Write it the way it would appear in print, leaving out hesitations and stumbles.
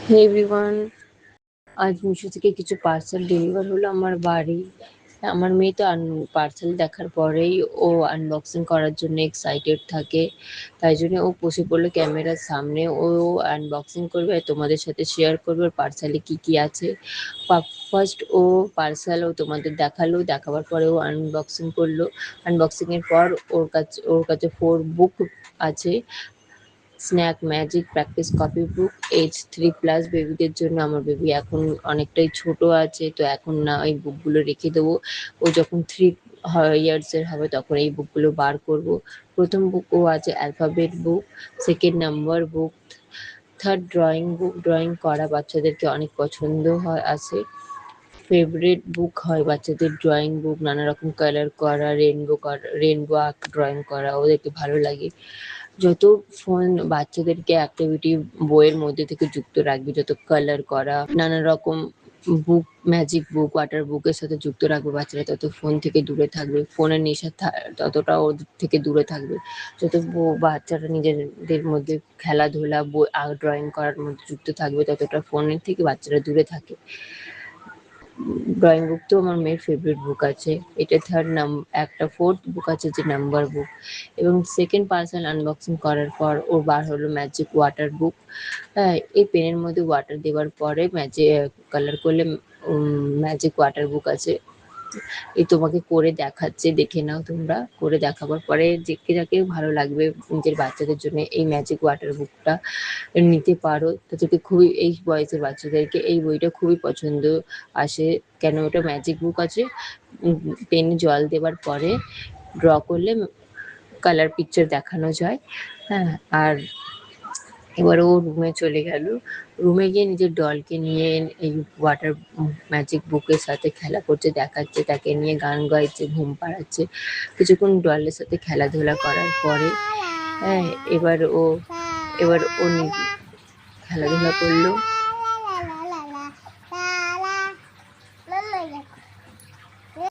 হে everyone, আজ মিশো থেকে কিছু পার্সেল ডেলিভার হলো আমার বাড়ি। আমার মেয়ে তো পার্সেল দেখার পরেই ও আনবক্সিং করার জন্য এক্সাইটেড থাকে। তাই জন্য ও বসে পড়লো ক্যামেরার সামনে। ও আনবক্সিং করবে আর তোমাদের সাথে শেয়ার করবে ওর পার্সেলে কি কি আছে। ফার্স্ট ও পার্সেল ও তোমাদের দেখালো, দেখাবার পরে ও আনবক্সিং করলো। আনবক্সিং এর পর ওর কাছে 4 বুক আছে। স্ন্যাক ম্যাজিক প্র্যাকটিস কপি বুক, H3+ বেবিদের জন্য। আমার বেবি এখন অনেকটাই ছোট আছে, তো এখন না এই বুকগুলো রেখে দেবো। ও যখন 3 ইয়ার্স এর হবে তখন এই বুকগুলো বার করব। প্রথম বুক ও আছে অ্যালফাবেট বুক, সেকেন্ড নাম্বার বুক, থার্ড ড্রয়িং বুক। ড্রয়িং করা বাচ্চাদেরকে অনেক পছন্দ হয় আছে। ফেভারিট বুক হয় বাচ্চাদের ড্রয়িং বুক, নানা রকম কালার করা, রেনবো আর্ট ড্রয়িং করা ওদেরকে ভালো লাগে। যত ফোন বাচ্চাদেরকে অ্যাক্টিভিটি বইয়ের মধ্যে থেকে যুক্ত রাখবে, যত কালার করা নানা রকম বুক, ম্যাজিক বুক, ওয়াটার বুকের সাথে যুক্ত রাখবে বাচ্চারা, তত ফোন থেকে দূরে থাকবে। ফোনের নেশা ততটা ওদের থেকে দূরে থাকবে। যত বাচ্চারা নিজেদের মধ্যে খেলাধুলা, বই, ড্রয়িং করার মধ্যে যুক্ত থাকবে, ততটা ফোনের থেকে বাচ্চারা দূরে থাকে। ড্রয়িং বুক তো আমার মেয়ের ফেভারিট বুক আছে। এটা একটা ফোর্থ বুক আছে যে নাম্বার বুক। এবং সেকেন্ড পার্সেল আনবক্সিং করার পর ওর বার হলো ম্যাজিক ওয়াটার বুক। এই পেনের মধ্যে ওয়াটার দেওয়ার পরে কালার করলে ম্যাজিক ওয়াটার বুক আছে। এই তোমাকে করে দেখাচ্ছে, দেখে নাও তোমরা। করে দেখাবার পরে যাকে যাকে ভালো লাগবে নিজের বাচ্চাদের জন্য এই ম্যাজিক ওয়াটার বুকটা নিতে পারো। তাদেরকে খুবই, এই বয়সের বাচ্চাদেরকে এই বইটা খুবই পছন্দ আসে। কেন ওটা ম্যাজিক বুক আছে। পেনে জল দেবার পরে ড্র করলে কালার পিকচার দেখানো যায়। হ্যাঁ, আর এবার ও রুমে চলে গেল। রুমে গিয়ে নিজের ডলকে নিয়ে এই ওয়াটার ম্যাজিক বুকের সাথে খেলা করছে, দেখাচ্ছে, তাকে নিয়ে গান গাইছে, ঘুম পাড়াচ্ছে। কিছুক্ষণ ডলের সাথে খেলাধুলা করার পরে হ্যাঁ এবার ও খেলাধুলা করলো।